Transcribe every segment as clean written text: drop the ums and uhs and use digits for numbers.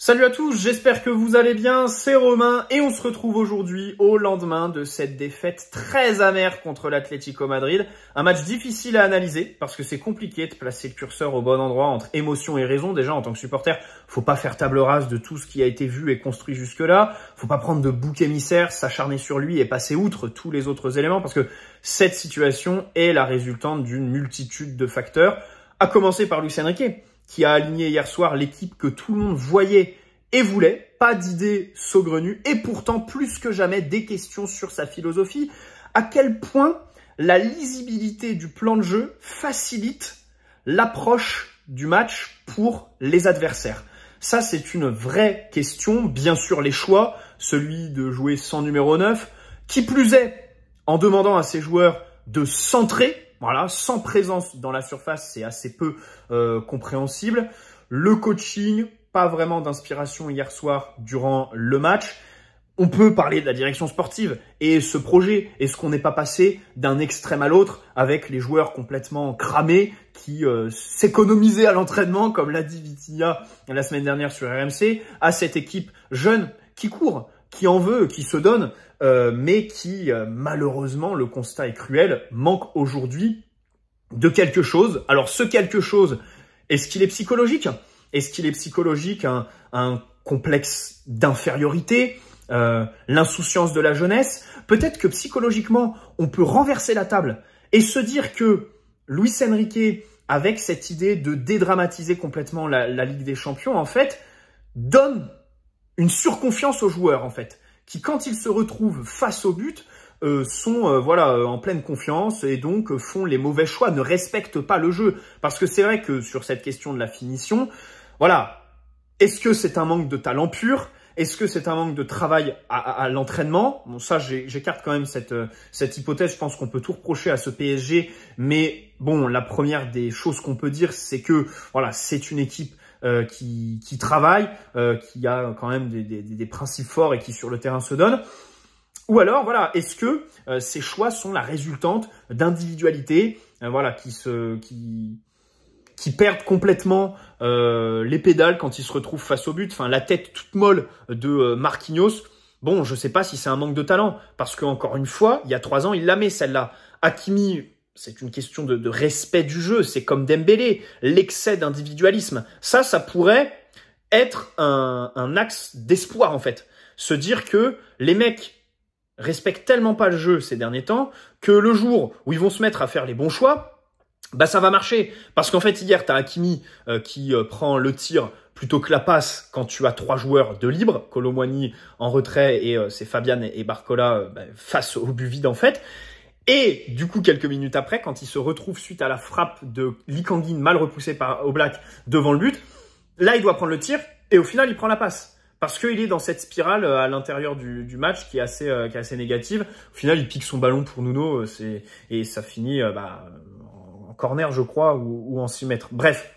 Salut à tous, j'espère que vous allez bien, c'est Romain et on se retrouve aujourd'hui au lendemain de cette défaite très amère contre l'Atlético Madrid. Un match difficile à analyser parce que c'est compliqué de placer le curseur au bon endroit entre émotion et raison. Déjà en tant que supporter, faut pas faire table rase de tout ce qui a été vu et construit jusque-là. Faut pas prendre de bouc émissaire, s'acharner sur lui et passer outre tous les autres éléments parce que cette situation est la résultante d'une multitude de facteurs. À commencer par Luis Enrique, qui a aligné hier soir l'équipe que tout le monde voyait et voulait, pas d'idées saugrenues, et pourtant plus que jamais des questions sur sa philosophie. À quel point la lisibilité du plan de jeu facilite l'approche du match pour les adversaires. Ça, c'est une vraie question. Bien sûr, les choix, celui de jouer sans numéro 9, qui plus est, en demandant à ses joueurs de centrer. Voilà, sans présence dans la surface, c'est assez peu compréhensible. Le coaching, pas vraiment d'inspiration hier soir durant le match. On peut parler de la direction sportive et ce projet. Est-ce qu'on n'est pas passé d'un extrême à l'autre avec les joueurs complètement cramés qui s'économisaient à l'entraînement, comme l'a dit Vitinha la semaine dernière sur RMC, à cette équipe jeune qui court, qui en veut, qui se donne, mais qui, malheureusement, le constat est cruel, manque aujourd'hui de quelque chose. Alors, ce quelque chose, est-ce qu'il est psychologique? Est-ce qu'il est psychologique, un complexe d'infériorité, l'insouciance de la jeunesse? Peut-être que psychologiquement, on peut renverser la table et se dire que Luis Enrique, avec cette idée de dédramatiser complètement la Ligue des Champions, en fait, donne une surconfiance aux joueurs, en fait, qui, quand ils se retrouvent face au but, sont en pleine confiance et donc font les mauvais choix, ne respectent pas le jeu. Parce que c'est vrai que sur cette question de la finition, voilà, est-ce que c'est un manque de talent pur? Est-ce que c'est un manque de travail à l'entraînement? Bon, ça, j'écarte quand même cette hypothèse. Je pense qu'on peut tout reprocher à ce PSG. Mais bon, la première des choses qu'on peut dire, c'est que voilà, c'est une équipe qui travaille, qui a quand même des principes forts et qui sur le terrain se donne. Ou alors, voilà, est-ce que ces choix sont la résultante d'individualités qui perdent complètement les pédales quand ils se retrouvent face au but. Enfin, la tête toute molle de Marquinhos. Bon, je sais pas si c'est un manque de talent. Parce qu'encore une fois, il y a 3 ans, il la met celle-là. Hakimi, c'est une question de respect du jeu. C'est comme Dembélé, l'excès d'individualisme. Ça pourrait être un axe d'espoir, en fait. Se dire que les mecs respectent tellement pas le jeu ces derniers temps que le jour où ils vont se mettre à faire les bons choix, bah ça va marcher. Parce qu'en fait, hier, t'as Hakimi qui prend le tir plutôt que la passe quand tu as 3 joueurs de libre, Kolo Muani en retrait et c'est Fabian et Barcola face au but vide en fait. Et du coup, quelques minutes après, quand il se retrouve suite à la frappe de Lee Kang-in mal repoussée par Oblak devant le but, là, il doit prendre le tir et au final, il prend la passe. Parce qu'il est dans cette spirale à l'intérieur du match qui est assez négative. Au final, il pique son ballon pour Nuno et ça finit en corner, je crois, ou en 6 mètres. Bref.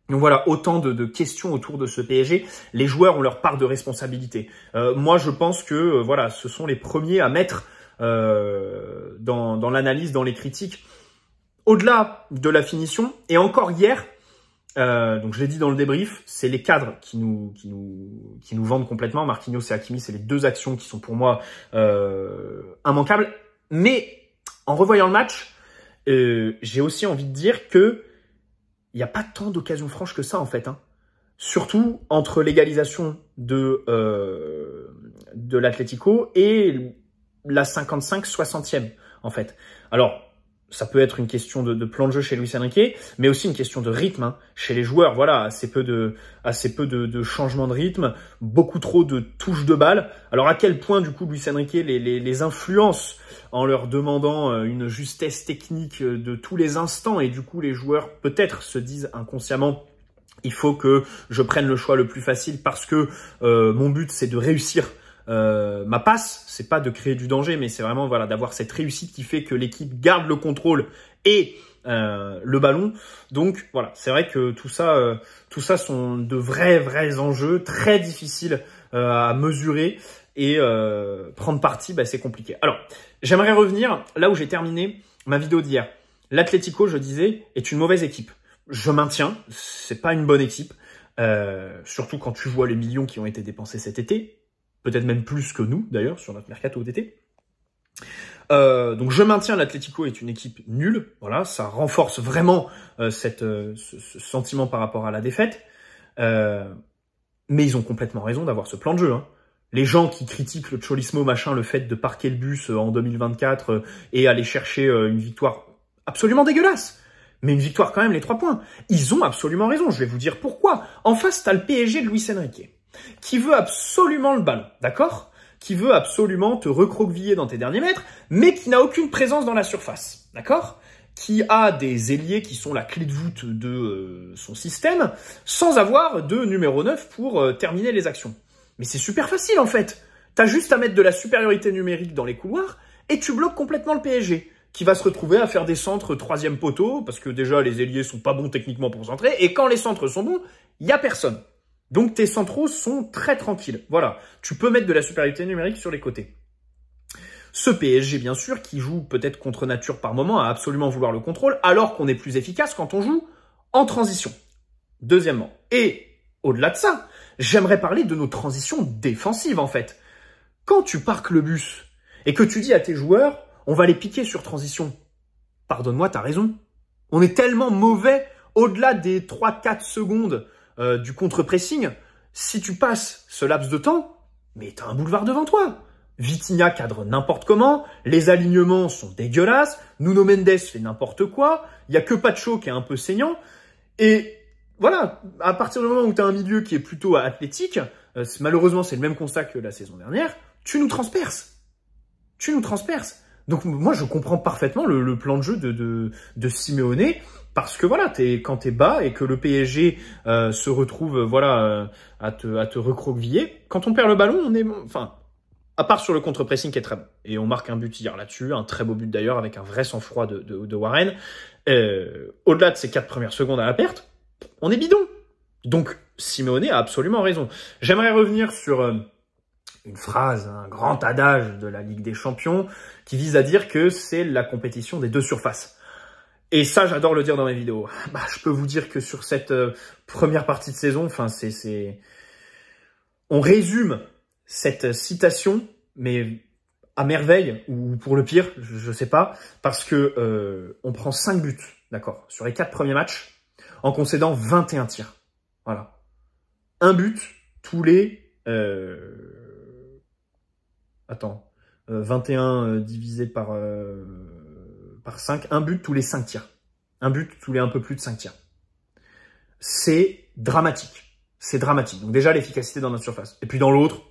Donc voilà, autant de questions autour de ce PSG. Les joueurs ont leur part de responsabilité. Moi, je pense que voilà, ce sont les premiers à mettre dans l'analyse, dans les critiques, au-delà de la finition. Et encore hier, donc je l'ai dit dans le débrief, c'est les cadres qui nous vendent complètement. Marquinhos et Hakimi, c'est les 2 actions qui sont pour moi immanquables. Mais en revoyant le match, j'ai aussi envie de dire que il n'y a pas tant d'occasions franches que ça en fait. Surtout entre l'égalisation de l'Atlético et la 55-60e en fait. Alors, ça peut être une question de plan de jeu chez Luis Enrique, mais aussi une question de rythme chez les joueurs. Voilà, assez peu de changements de rythme, beaucoup trop de touches de balle. Alors à quel point du coup Luis Enrique les influence en leur demandant une justesse technique de tous les instants et du coup les joueurs peut-être se disent inconsciemment il faut que je prenne le choix le plus facile parce que mon but c'est de réussir ma passe, c'est pas de créer du danger, mais c'est vraiment voilà d'avoir cette réussite qui fait que l'équipe garde le contrôle et le ballon. Donc voilà, c'est vrai que tout ça sont de vrais enjeux très difficiles à mesurer et prendre parti, c'est compliqué. Alors, j'aimerais revenir là où j'ai terminé ma vidéo d'hier. L'Atlético, je disais, est une mauvaise équipe. Je maintiens, c'est pas une bonne équipe. surtout quand tu vois les millions qui ont été dépensés cet été, peut-être même plus que nous d'ailleurs sur notre mercato d'été. Donc je maintiens l'Atlético est une équipe nulle, voilà, ça renforce vraiment ce sentiment par rapport à la défaite, mais ils ont complètement raison d'avoir ce plan de jeu, hein. Les gens qui critiquent le Cholismo, machin, le fait de parquer le bus en 2024 et aller chercher une victoire absolument dégueulasse, mais une victoire quand même, les 3 points. Ils ont absolument raison, je vais vous dire pourquoi. En face, t'as le PSG de Luis Enrique, qui veut absolument le ballon, d'accord ? Qui veut absolument te recroqueviller dans tes derniers mètres, mais qui n'a aucune présence dans la surface, d'accord ? Qui a des ailiers qui sont la clé de voûte de son système, sans avoir de numéro 9 pour terminer les actions. Mais c'est super facile en fait. T'as juste à mettre de la supériorité numérique dans les couloirs et tu bloques complètement le PSG, qui va se retrouver à faire des centres 3e poteau, parce que déjà les ailiers sont pas bons techniquement pour centrer, et quand les centres sont bons, il y a personne. Donc tes centraux sont très tranquilles. Voilà, tu peux mettre de la supériorité numérique sur les côtés. Ce PSG, bien sûr, qui joue peut-être contre nature par moment, à absolument vouloir le contrôle, alors qu'on est plus efficace quand on joue en transition. Deuxièmement, et au-delà de ça, j'aimerais parler de nos transitions défensives, en fait. Quand tu parques le bus et que tu dis à tes joueurs, on va les piquer sur transition, pardonne-moi, t'as raison. On est tellement mauvais, au-delà des 3-4 secondes du contre-pressing, si tu passes ce laps de temps, mais t'as un boulevard devant toi. Vitinha cadre n'importe comment, les alignements sont dégueulasses, Nuno Mendes fait n'importe quoi, il y a que Pacho qui est un peu saignant, et voilà, à partir du moment où tu as un milieu qui est plutôt athlétique, malheureusement c'est le même constat que la saison dernière, tu nous transperces. Tu nous transperces. Donc moi je comprends parfaitement le plan de jeu de Simeone, parce que voilà, quand t'es bas et que le PSG se retrouve voilà à te recroqueviller, quand on perd le ballon, on est... Enfin, à part sur le contre-pressing qui est très bon. Et on marque un but hier là-dessus, un très beau but d'ailleurs, avec un vrai sang-froid de Warren. Au-delà de ces 4 premières secondes à la perte, on est bidon. Donc, Simeone a absolument raison. J'aimerais revenir sur une phrase, un grand adage de la Ligue des Champions, qui vise à dire que c'est la compétition des 2 surfaces. Et ça, j'adore le dire dans mes vidéos. Bah, je peux vous dire que sur cette première partie de saison, enfin, on résume cette citation, mais à merveille, ou pour le pire, je sais pas, parce que on prend 5 buts, d'accord, sur les 4 premiers matchs, en concédant 21 tirs. Voilà. Un but tous les... 21 divisé par 5, un but tous les 5 tirs. Un but tous les un peu plus de 5 tirs. C'est dramatique. C'est dramatique. Donc déjà, l'efficacité dans notre surface. Et puis dans l'autre,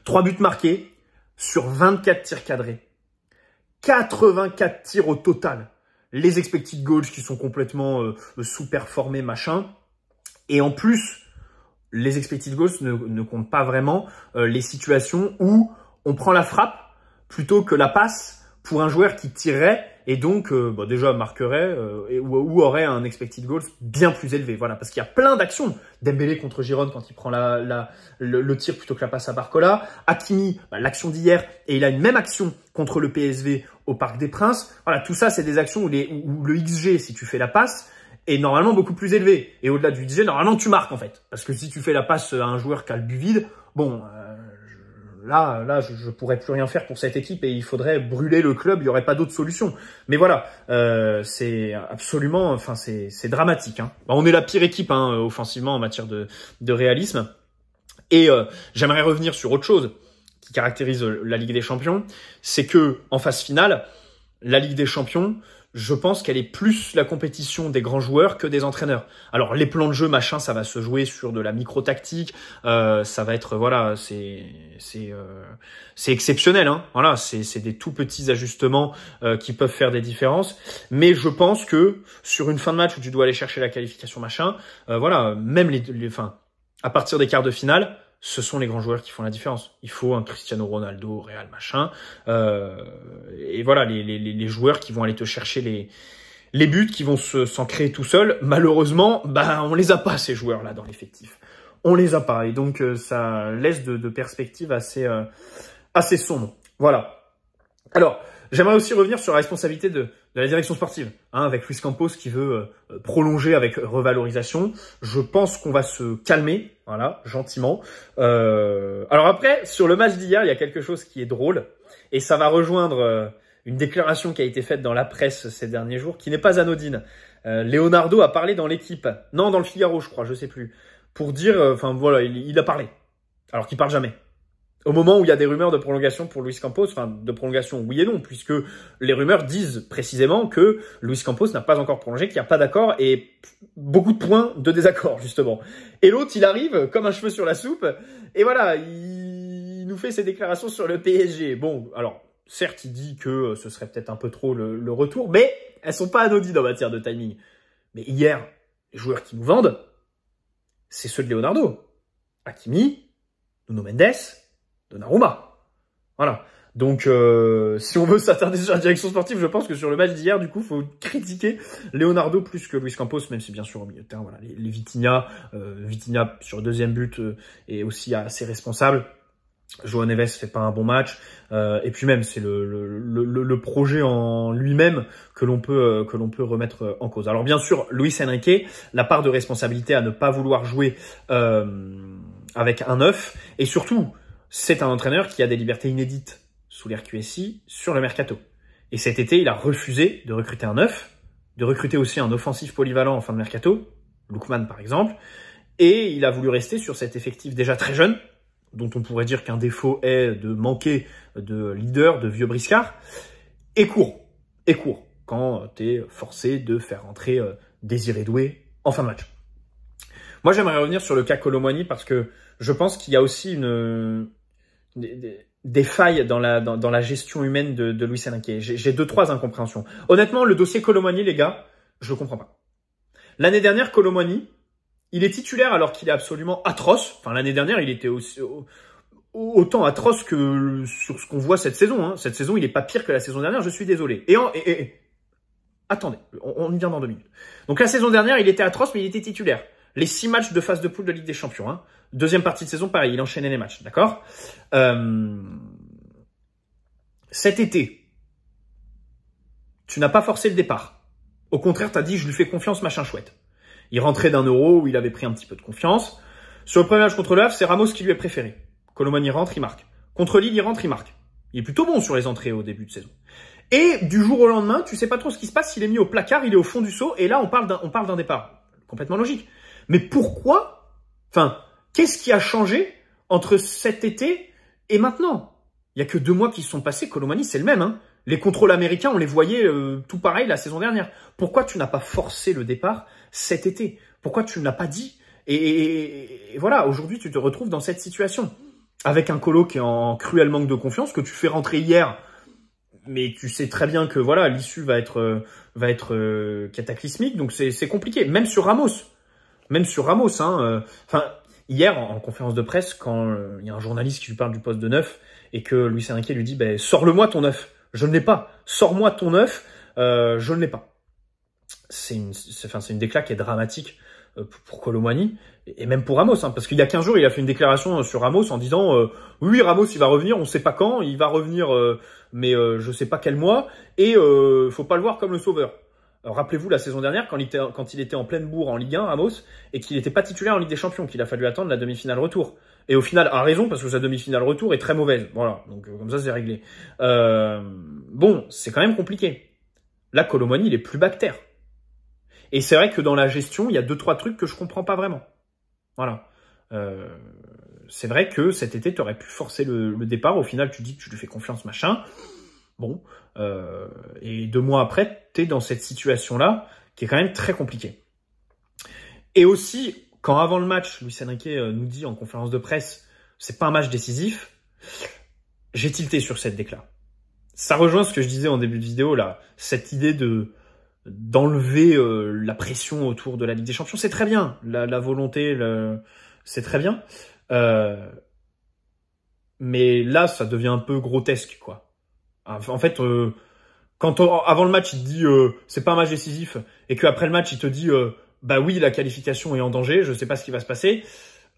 3 buts marqués sur 24 tirs cadrés. 84 tirs au total. Les expected goals qui sont complètement sous-performés, machin. Et en plus, les expected goals ne comptent pas vraiment les situations où on prend la frappe plutôt que la passe pour un joueur qui tirerait et donc déjà marquerait ou aurait un expected goals bien plus élevé. Voilà, parce qu'il y a plein d'actions. Dembélé contre Giron quand il prend le tir plutôt que la passe à Barcola. Hakimi, l'action d'hier, et il a une même action contre le PSV au Parc des Princes. Voilà, tout ça, c'est des actions où le XG, si tu fais la passe, est normalement beaucoup plus élevé. Et au-delà du XG, normalement, tu marques en fait. Parce que si tu fais la passe à un joueur qui a le but vide, bon... Là, je pourrais plus rien faire pour cette équipe et il faudrait brûler le club. Il n'y aurait pas d'autre solution. Mais voilà, c'est absolument, enfin, c'est dramatique. Hein. On est la pire équipe offensivement en matière de réalisme. Et j'aimerais revenir sur autre chose qui caractérise la Ligue des Champions, c'est que en phase finale, la Ligue des Champions, je pense qu'elle est plus la compétition des grands joueurs que des entraîneurs. Alors les plans de jeu, machin, ça va se jouer sur de la micro-tactique, ça va être, voilà, c'est exceptionnel, hein. Voilà, c'est des tout petits ajustements qui peuvent faire des différences. Mais je pense que sur une fin de match où tu dois aller chercher la qualification, machin, voilà, même à partir des quarts de finale, ce sont les grands joueurs qui font la différence. Il faut un Cristiano Ronaldo, Real, machin. Et voilà, les joueurs qui vont aller te chercher les buts, qui vont s'en créer tout seuls. Malheureusement, on les a pas, ces joueurs-là, dans l'effectif. On les a pas. Et donc, ça laisse de perspectives assez sombres. Voilà. Alors, j'aimerais aussi revenir sur la responsabilité de de la direction sportive, hein, avec Luis Campos qui veut prolonger avec revalorisation. Je pense qu'on va se calmer, voilà, gentiment. Alors après, sur le match d'hier, il y a quelque chose qui est drôle, et ça va rejoindre une déclaration qui a été faite dans la presse ces derniers jours, qui n'est pas anodine. Leonardo a parlé dans l'équipe, non, dans le Figaro, je crois, je sais plus, pour dire, enfin voilà, il a parlé, alors qu'il parle jamais. Au moment où il y a des rumeurs de prolongation pour Luis Campos, enfin de prolongation oui et non, puisque les rumeurs disent précisément que Luis Campos n'a pas encore prolongé, qu'il n'y a pas d'accord et beaucoup de points de désaccord justement. Et l'autre, il arrive comme un cheveu sur la soupe et voilà, il nous fait ses déclarations sur le PSG. Bon, alors certes, il dit que ce serait peut-être un peu trop le retour, mais elles sont pas anodines en matière de timing. Mais hier, les joueurs qui nous vendent, c'est ceux de Leonardo. Hakimi, Nuno Mendes, Donnarumma. Voilà. Donc, si on veut s'attarder sur la direction sportive, je pense que sur le match d'hier, du coup, faut critiquer Leonardo plus que Luis Campos, même si bien sûr au milieu de terrain, voilà, les Vitinha, Vitinha sur le deuxième but est aussi assez responsable. João Neves fait pas un bon match, et puis même c'est le projet en lui-même que l'on peut remettre en cause. Alors bien sûr, Luis Enrique, la part de responsabilité à ne pas vouloir jouer avec un 9, et surtout c'est un entraîneur qui a des libertés inédites sous l'RQSI sur le mercato. Et cet été, il a refusé de recruter un 9, de recruter aussi un offensif polyvalent en fin de mercato, Lookman par exemple, et il a voulu rester sur cet effectif déjà très jeune, dont on pourrait dire qu'un défaut est de manquer de leader, de vieux briscards, et court, quand tu es forcé de faire rentrer Désiré Doué en fin de match. Moi, j'aimerais revenir sur le cas Kolo Muani parce que je pense qu'il y a aussi des failles dans la gestion humaine de Luis Enrique. J'ai 2-3 incompréhensions. Honnêtement, le dossier Kolo Muani, les gars, je le comprends pas. L'année dernière, Kolo Muani, il est titulaire alors qu'il est absolument atroce. Enfin, l'année dernière, il était aussi, autant atroce que sur ce qu'on voit cette saison. Hein. Cette saison, il est pas pire que la saison dernière, je suis désolé. Attendez, on y vient dans 2 minutes. Donc la saison dernière, il était atroce, mais il était titulaire. Les 6 matchs de phase de poule de Ligue des Champions. Hein. Deuxième partie de saison, pareil, il enchaînait les matchs, d'accord. Cet été, tu n'as pas forcé le départ. Au contraire, tu as dit, je lui fais confiance, machin chouette. Il rentrait d'un Euro où il avait pris un petit peu de confiance. Sur le premier match contre le Havre, c'est Ramos qui lui est préféré. Kolo Muani rentre, il marque. Contre Lille, il rentre, il marque. Il est plutôt bon sur les entrées au début de saison. Et du jour au lendemain, tu sais pas trop ce qui se passe, il est mis au placard, il est au fond du seau, et là, on parle d'un départ. Complètement logique. Mais pourquoi? Enfin, qu'est-ce qui a changé entre cet été et maintenant? Il y a que 2 mois qui se sont passés, Kolo Muani, c'est le même, hein. Les contrôles américains, on les voyait tout pareil la saison dernière. Pourquoi tu n'as pas forcé le départ cet été? Pourquoi tu ne l'as pas dit? Et voilà, aujourd'hui, tu te retrouves dans cette situation. Avec un Kolo qui est en cruel manque de confiance, que tu fais rentrer hier, mais tu sais très bien que voilà, l'issue va être cataclysmique, donc c'est compliqué. Même sur Ramos, hein. Hier, en conférence de presse, quand il y a un journaliste qui lui parle du poste de 9 et que Luis Enrique lui dit « Sors-le-moi ton 9 ». Je ne l'ai pas. Sors-moi ton 9, je ne l'ai pas. C'est une décla qui est dramatique pour Kolo Muani et même pour Ramos, hein, parce qu'il y a 15 jours, il a fait une déclaration sur Ramos en disant oui, Ramos, il va revenir, on ne sait pas quand, il va revenir, mais je ne sais pas quel mois, et faut pas le voir comme le sauveur. Rappelez-vous la saison dernière, quand il était en pleine bourre en Ligue 1, Ramos, et qu'il n'était pas titulaire en Ligue des Champions, qu'il a fallu attendre la demi-finale retour. Et au final, a raison, parce que sa demi-finale retour est très mauvaise. Voilà, donc comme ça, c'est réglé. Bon, c'est quand même compliqué. Là, Kolo Muani, il est plus bactère. Et c'est vrai que dans la gestion, il y a 2-3 trucs que je comprends pas vraiment. Voilà. C'est vrai que cet été, tu aurais pu forcer le départ. Au final, tu dis que tu lui fais confiance, machin. Bon. Et 2 mois après, tu es dans cette situation-là qui est quand même très compliquée. Et aussi, quand avant le match, Luis Enrique nous dit en conférence de presse, c'est pas un match décisif, j'ai tilté sur cette décla. Ça rejoint ce que je disais en début de vidéo, là, cette idée d'enlever la pression autour de la Ligue des Champions. C'est très bien, la volonté, c'est très bien. Mais là, ça devient un peu grotesque, quoi. En fait, quand avant le match, il te dit c'est pas un match décisif, et qu'après le match, il te dit bah oui, la qualification est en danger, je sais pas ce qui va se passer.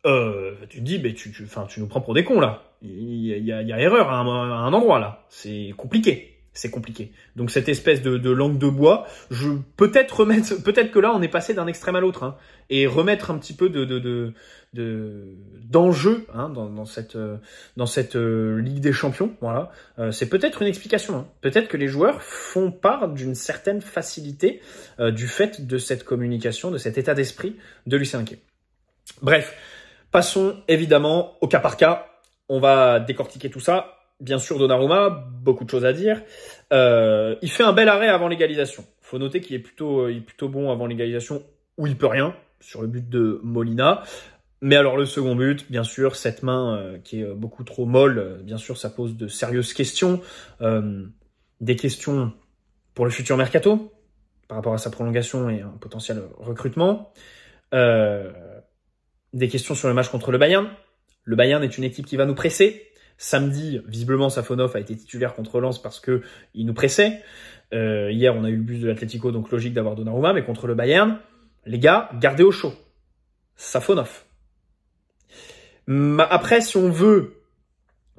Tu te dis, tu nous prends pour des cons là. Il y a erreur à un endroit là. C'est compliqué. c'est compliqué. Donc cette espèce de langue de bois, peut-être que là on est passé d'un extrême à l'autre, hein, et remettre un petit peu d'enjeu hein, dans cette Ligue des Champions. Voilà, c'est peut-être une explication. Hein. Peut-être que les joueurs font part d'une certaine facilité du fait de cette communication, de cet état d'esprit de Luis Enrique. Bref, passons évidemment au cas par cas. On va décortiquer tout ça. Bien sûr, Donnarumma, beaucoup de choses à dire. Il fait un bel arrêt avant l'égalisation. Faut noter qu'il est plutôt bon avant l'égalisation, où il peut rien, sur le but de Molina. Mais alors le second but, bien sûr, cette main qui est beaucoup trop molle, bien sûr, ça pose de sérieuses questions. Des questions pour le futur mercato, par rapport à sa prolongation et un potentiel recrutement. Des questions sur le match contre le Bayern. Le Bayern est une équipe qui va nous presser. Samedi, visiblement, Safonov a été titulaire contre Lens parce que il nous pressait. Hier, on a eu le but de l'Atlético, donc logique d'avoir Donnarumma, mais contre le Bayern, les gars, gardez au chaud. Safonov. Après, si on veut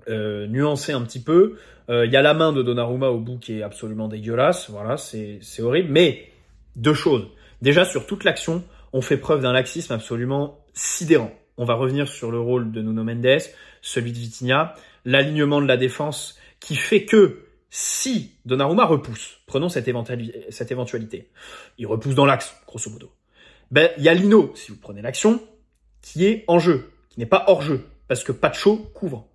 nuancer un petit peu, il y a la main de Donnarumma au bout qui est absolument dégueulasse. Voilà, c'est horrible. Mais deux choses. Déjà, sur toute l'action, on fait preuve d'un laxisme absolument sidérant. On va revenir sur le rôle de Nuno Mendes, celui de Vitinha, l'alignement de la défense qui fait que si Donnarumma repousse, prenons cette éventualité, il repousse dans l'axe, grosso modo, ben, il y a Lino, si vous prenez l'action, qui est en jeu, qui n'est pas hors jeu, parce que Pacho couvre.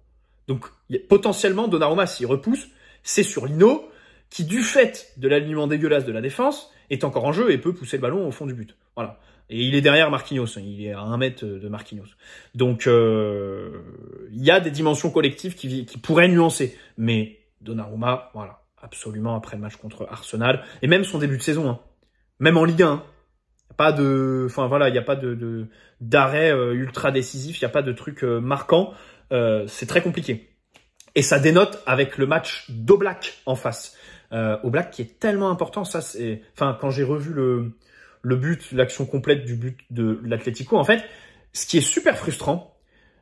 Donc, potentiellement, Donnarumma, s'il repousse, c'est sur Lino, qui, du fait de l'alignement dégueulasse de la défense, est encore en jeu et peut pousser le ballon au fond du but. Voilà. Et il est derrière Marquinhos, il est à 1 mètre de Marquinhos. Donc, il y a des dimensions collectives qui pourraient nuancer. Mais Donnarumma, voilà, absolument, après le match contre Arsenal, et même son début de saison, hein, même en Ligue 1, il n'y a pas d'arrêt ultra décisif, il n'y a pas de truc marquant, c'est très compliqué. Et ça dénote avec le match d'Oblak en face. Oblak qui est tellement important, ça c'est, quand j'ai revu le but, l'action complète du but de l'Atlético, en fait, ce qui est super frustrant,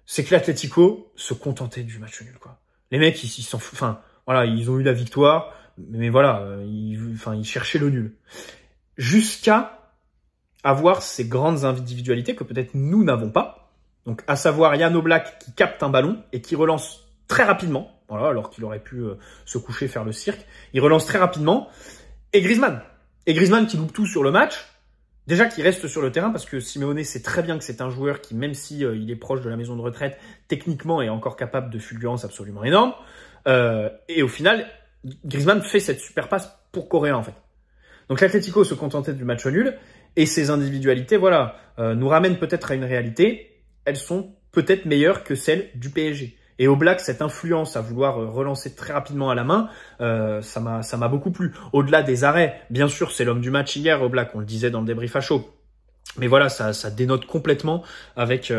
c'est que l'Atlético se contentait du match nul, quoi. Les mecs, ils s'en foutent, voilà, ils ont eu la victoire, mais voilà, ils cherchaient le nul. Jusqu'à avoir ces grandes individualités que peut-être nous n'avons pas. Donc, à savoir Jan Oblak qui capte un ballon et qui relance très rapidement, voilà, alors qu'il aurait pu se coucher, faire le cirque. Il relance très rapidement. Et Griezmann qui loupe tout sur le match. Déjà qu'il reste sur le terrain parce que Simeone sait très bien que c'est un joueur qui, même si il est proche de la maison de retraite, techniquement est encore capable de fulgurance absolument énorme. Et au final, Griezmann fait cette super passe pour Correa en fait. Donc l'Atlético se contentait du match nul et ses individualités, voilà, nous ramènent peut-être à une réalité. Elles sont peut-être meilleures que celles du PSG. Et Oblak, cette influence à vouloir relancer très rapidement à la main, ça m'a beaucoup plu. Au-delà des arrêts, bien sûr, c'est l'homme du match hier, Oblak, on le disait dans le débrief à chaud. Mais voilà, ça dénote complètement avec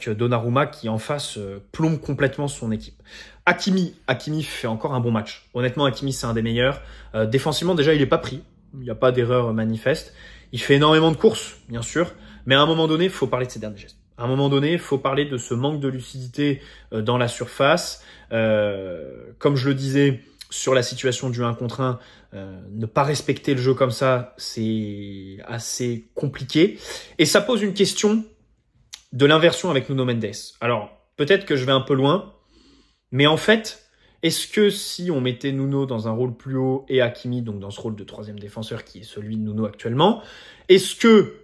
Donnarumma qui en face plombe complètement son équipe. Hakimi fait encore un bon match. Honnêtement, Hakimi c'est un des meilleurs. Défensivement déjà il est pas pris, il n'y a pas d'erreur manifeste. Il fait énormément de courses, bien sûr, mais à un moment donné, il faut parler de ses derniers gestes. À un moment donné, il faut parler de ce manque de lucidité dans la surface. Comme je le disais sur la situation du 1 contre 1, ne pas respecter le jeu comme ça, c'est assez compliqué. Et ça pose une question de l'inversion avec Nuno Mendes. Alors, peut-être que je vais un peu loin, mais en fait, est-ce que si on mettait Nuno dans un rôle plus haut et Hakimi, donc dans ce rôle de troisième défenseur qui est celui de Nuno actuellement, est-ce que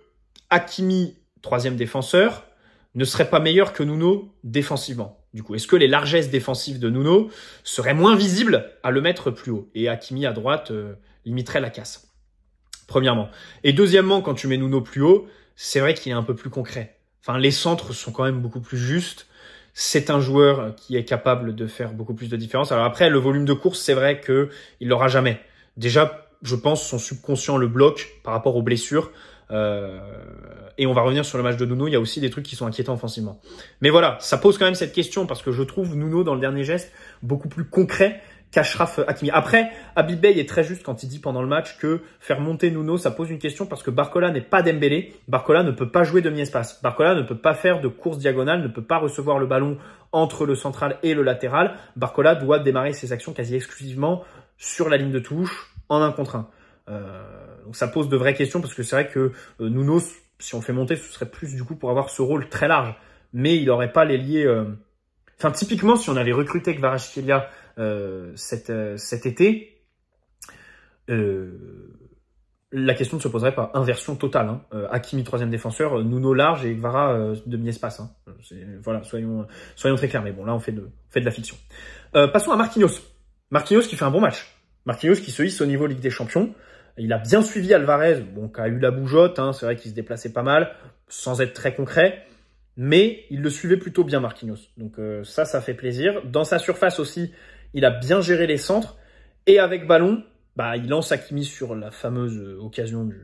Hakimi, troisième défenseur, ne serait pas meilleur que Nuno défensivement? Du coup, est-ce que les largesses défensives de Nuno seraient moins visibles à le mettre plus haut? Et Hakimi à droite limiterait la casse. Premièrement. Et deuxièmement, quand tu mets Nuno plus haut, c'est vrai qu'il est un peu plus concret. Les centres sont quand même beaucoup plus justes. C'est un joueur qui est capable de faire beaucoup plus de différence. Alors après, le volume de course, c'est vrai qu'il l'aura jamais. Déjà, je pense, son subconscient le bloque par rapport aux blessures. Et on va revenir sur le match de Nuno, il y a aussi des trucs qui sont inquiétants offensivement. Mais voilà, ça pose quand même cette question parce que je trouve Nuno dans le dernier geste beaucoup plus concret qu'Achraf Hakimi. Après, Habib Bey est très juste quand il dit pendant le match que faire monter Nuno, ça pose une question parce que Barcola n'est pas Dembélé. Barcola ne peut pas jouer demi-espace. Barcola ne peut pas faire de course diagonale, ne peut pas recevoir le ballon entre le central et le latéral. Barcola doit démarrer ses actions quasi exclusivement sur la ligne de touche, en 1 contre 1. Donc ça pose de vraies questions parce que c'est vrai que Nuno, si on fait monter, ce serait plus du coup pour avoir ce rôle très large. Mais il n'aurait pas l'ailier... Enfin, typiquement, si on avait recruté Kvaratskhelia cet été, la question ne se poserait pas. Inversion totale. Hein. Hakimi, 3e défenseur, Nuno large et Kvara demi-espace. Hein. Voilà, soyons très clairs. Mais bon, là, on fait de la fiction. Passons à Marquinhos. Marquinhos qui fait un bon match. Marquinhos qui se hisse au niveau Ligue des Champions. Il a bien suivi Alvarez, bon, qui a eu la bougeotte. Hein. C'est vrai qu'il se déplaçait pas mal, sans être très concret. Mais il le suivait plutôt bien, Marquinhos. Donc ça fait plaisir. Dans sa surface aussi, il a bien géré les centres. Et avec ballon, bah, il lance Hakimi sur la fameuse occasion du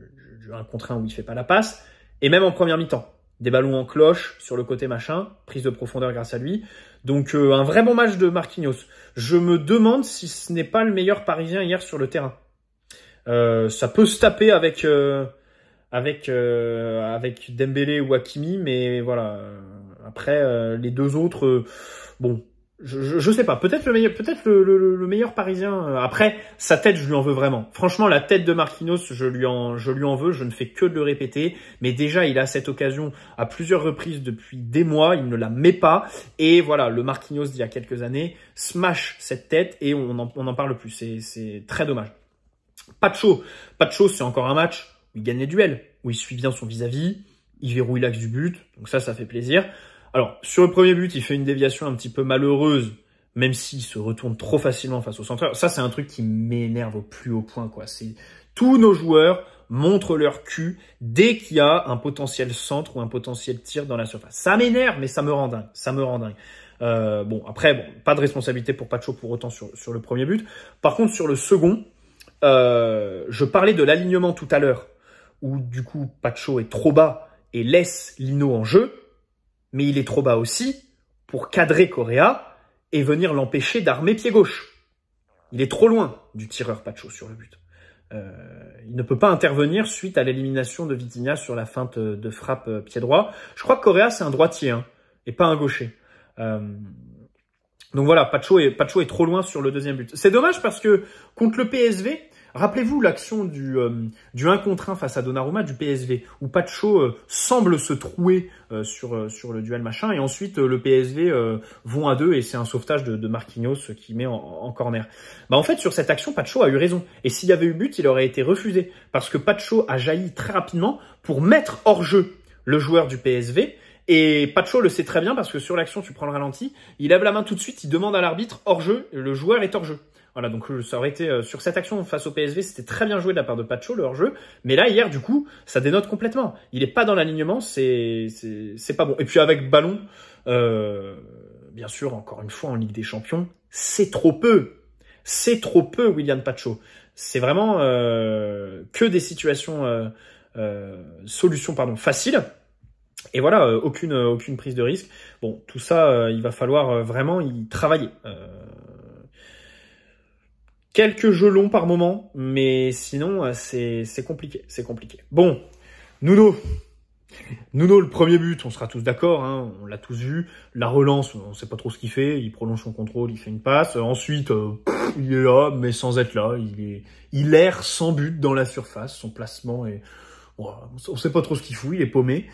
1 contre 1 où il fait pas la passe. Et même en première mi-temps. Des ballons en cloche sur le côté machin. Prise de profondeur grâce à lui. Donc un vrai bon match de Marquinhos. Je me demande si ce n'est pas le meilleur Parisien hier sur le terrain. Ça peut se taper avec Dembélé ou Hakimi, mais voilà. Après, les deux autres, bon, je sais pas. Peut-être le meilleur Parisien. Après, sa tête, je lui en veux vraiment. Franchement, la tête de Marquinhos, je lui en veux. Je ne fais que de le répéter. Mais déjà, il a cette occasion à plusieurs reprises depuis des mois. Il ne la met pas. Et voilà, le Marquinhos d'il y a quelques années smash cette tête et on en parle plus. C'est très dommage. Pacho, c'est encore un match où il gagne les duels, où il suit bien son vis-à-vis, il verrouille l'axe du but, donc ça fait plaisir. Alors, sur le premier but, il fait une déviation un petit peu malheureuse, même s'il se retourne trop facilement face au centreur. Ça, c'est un truc qui m'énerve au plus haut point, quoi. C'est tous nos joueurs montrent leur cul dès qu'il y a un potentiel centre ou un potentiel tir dans la surface. Ça m'énerve, mais ça me rend dingue. Bon, après, pas de responsabilité pour Pacho pour autant sur le premier but. Par contre, sur le second, je parlais de l'alignement tout à l'heure, où du coup Pacho est trop bas et laisse Lino en jeu, mais il est trop bas aussi pour cadrer Correa et venir l'empêcher d'armer pied gauche. Il est trop loin du tireur Pacho sur le but. Il ne peut pas intervenir suite à l'élimination de Vitinha sur la feinte de frappe pied droit. Je crois que Correa c'est un droitier hein, et pas un gaucher. Donc voilà, Pacho est trop loin sur le deuxième but. C'est dommage parce que contre le PSV, rappelez-vous l'action du 1 contre 1 face à Donnarumma du PSV, où Pacho semble se trouer sur le duel machin, et ensuite le PSV vont à 2 et c'est un sauvetage de Marquinhos qui met en corner. Bah en fait, sur cette action, Pacho a eu raison. Et s'il y avait eu but, il aurait été refusé. Parce que Pacho a jailli très rapidement pour mettre hors jeu le joueur du PSV. Et Pacho le sait très bien parce que sur l'action, tu prends le ralenti, il lève la main tout de suite, il demande à l'arbitre hors jeu, le joueur est hors jeu. Voilà, donc ça aurait été sur cette action face au PSV, c'était très bien joué de la part de Pacho, le hors jeu. Mais là hier, du coup, ça dénote complètement. Il est pas dans l'alignement, c'est pas bon. Et puis avec ballon, bien sûr, encore une fois en Ligue des Champions, c'est trop peu. C'est trop peu, William Pacho. C'est vraiment que des situations solutions faciles. Et voilà, aucune prise de risque. Bon, tout ça, il va falloir vraiment y travailler. Quelques jeux longs par moment, mais sinon, c'est compliqué. Bon, Nuno, le premier but, on sera tous d'accord, hein, on l'a tous vu. La relance, on ne sait pas trop ce qu'il fait. Il prolonge son contrôle, il fait une passe. Ensuite, il est là, mais sans être là. Il erre sans but dans la surface. Son placement est... on ne sait pas trop ce qu'il fout, il est paumé.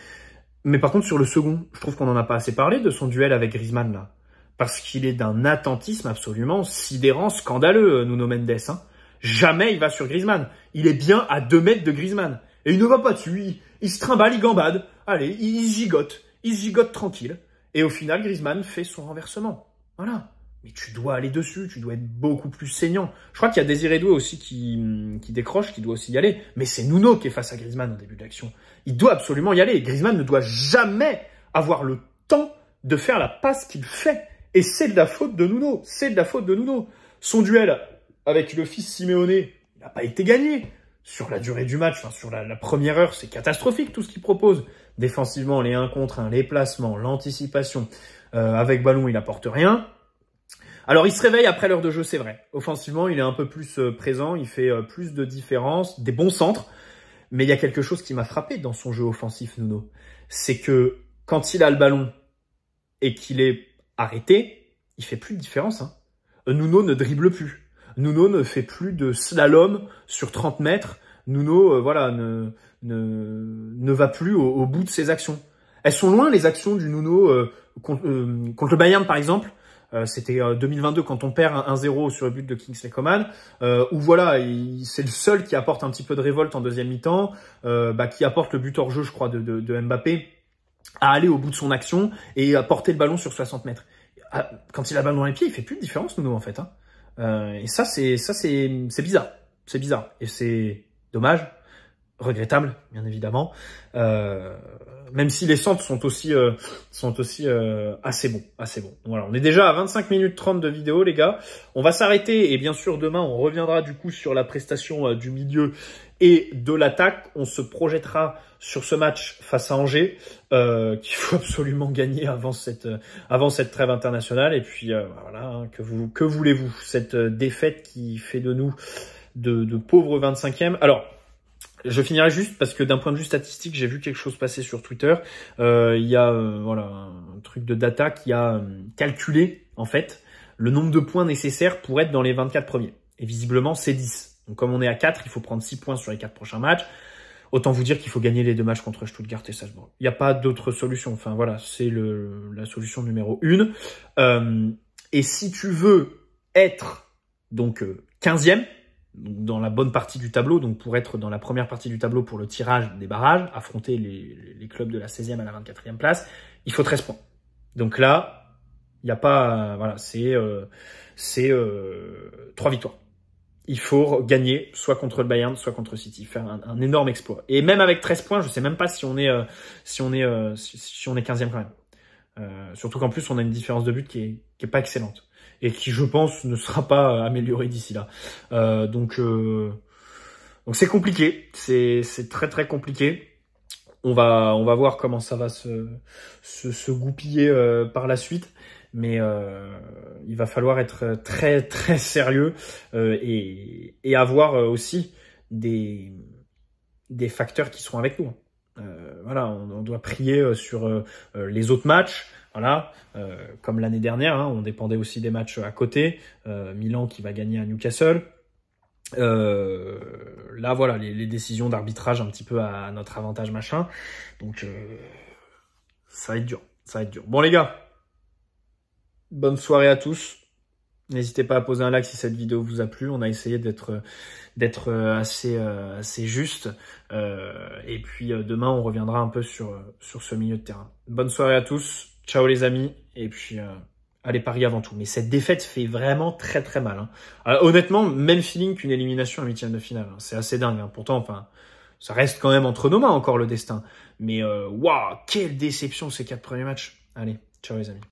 Mais par contre, sur le second, je trouve qu'on n'en a pas assez parlé de son duel avec Griezmann, là. Parce qu'il est d'un attentisme absolument sidérant, scandaleux, Nuno Mendes. Hein. Jamais il va sur Griezmann. Il est bien à 2 mètres de Griezmann. Et il ne va pas dessus. Il se trimballe, il gambade. Allez, il se gigote tranquille. Et au final, Griezmann fait son renversement. Voilà. Mais tu dois aller dessus, tu dois être beaucoup plus saignant. Je crois qu'il y a Désiré Doué aussi qui décroche, qui doit aussi y aller. Mais c'est Nuno qui est face à Griezmann au début de l'action. Il doit absolument y aller. Griezmann ne doit jamais avoir le temps de faire la passe qu'il fait. Et c'est de la faute de Nuno. Son duel avec le fils Simeone, il n'a pas été gagné. Sur la durée du match, sur la première heure, c'est catastrophique tout ce qu'il propose. Défensivement, les 1 contre 1, les placements, l'anticipation. Avec ballon, il n'apporte rien. Alors, il se réveille après l'heure de jeu, c'est vrai. Offensivement, il est un peu plus présent, il fait plus de différence, des bons centres. Mais il y a quelque chose qui m'a frappé dans son jeu offensif, Nuno. C'est que quand il a le ballon et qu'il est arrêté, il fait plus de différence. Hein. Nuno ne dribble plus. Nuno ne fait plus de slalom sur 30 mètres. Nuno, voilà, ne va plus au bout de ses actions. Elles sont loin, les actions du Nuno contre le Bayern, par exemple. C'était 2022 quand on perd 1-0 sur le but de Kingsley Coman, où voilà, c'est le seul qui apporte un petit peu de révolte en deuxième mi-temps, qui apporte le but hors jeu, je crois, de Mbappé, à aller au bout de son action et à porter le ballon sur 60 mètres. Quand il a le ballon dans les pieds, il fait plus de différence, Nuno, en fait. Et ça, c'est bizarre. C'est bizarre. Et c'est dommage, regrettable, bien évidemment. Même si les centres sont aussi assez bons. Voilà, on est déjà à 25 minutes 30 de vidéo, les gars. On va s'arrêter et bien sûr, demain, on reviendra du coup sur la prestation du milieu et de l'attaque. On se projettera sur ce match face à Angers, qu'il faut absolument gagner avant cette trêve internationale. Et puis, voilà, que voulez-vous? Cette défaite qui fait de nous de pauvres 25e. Alors, je finirai juste parce que d'un point de vue statistique, j'ai vu quelque chose passer sur Twitter. Il y a voilà, un truc de data qui a calculé en fait le nombre de points nécessaires pour être dans les 24 premiers. Et visiblement, c'est 10. Donc comme on est à 4, il faut prendre 6 points sur les 4 prochains matchs. Autant vous dire qu'il faut gagner les 2 matchs contre Stuttgart et Salzbourg. Il n'y a pas d'autre solution. Enfin voilà, c'est la solution numéro 1. Et si tu veux être donc 15e, dans la bonne partie du tableau, donc pour être dans la première partie du tableau pour le tirage des barrages, affronter les clubs de la 16e à la 24e place, il faut 13 points. Donc là, il n'y a pas... voilà, c'est 3 victoires. Il faut gagner soit contre le Bayern, soit contre City, faire un énorme exploit. Et même avec 13 points, je sais même pas si on est 15e quand même. Surtout qu'en plus, on a une différence de but qui est pas excellente. Et qui, je pense, ne sera pas amélioré d'ici là. Donc c'est compliqué, c'est très très compliqué. On va voir comment ça va se goupiller par la suite, mais il va falloir être très très sérieux et avoir aussi des facteurs qui seront avec nous. Voilà, on doit prier sur les autres matchs. Voilà, comme l'année dernière, on dépendait aussi des matchs à côté. Milan qui va gagner à Newcastle. Là, voilà, les décisions d'arbitrage un petit peu à notre avantage, machin. Donc, ça va être dur. Ça va être dur. Bon, les gars, bonne soirée à tous. N'hésitez pas à poser un like si cette vidéo vous a plu. On a essayé d'être assez juste. Et puis, demain, on reviendra un peu sur ce milieu de terrain. Bonne soirée à tous. Ciao les amis, et puis allez parier avant tout. Mais cette défaite fait vraiment très très mal. Alors, honnêtement, même feeling qu'une élimination en 8e de finale. C'est assez dingue. Pourtant, enfin, ça reste quand même entre nos mains encore le destin. Mais waouh, quelle déception ces 4 premiers matchs. Allez, ciao les amis.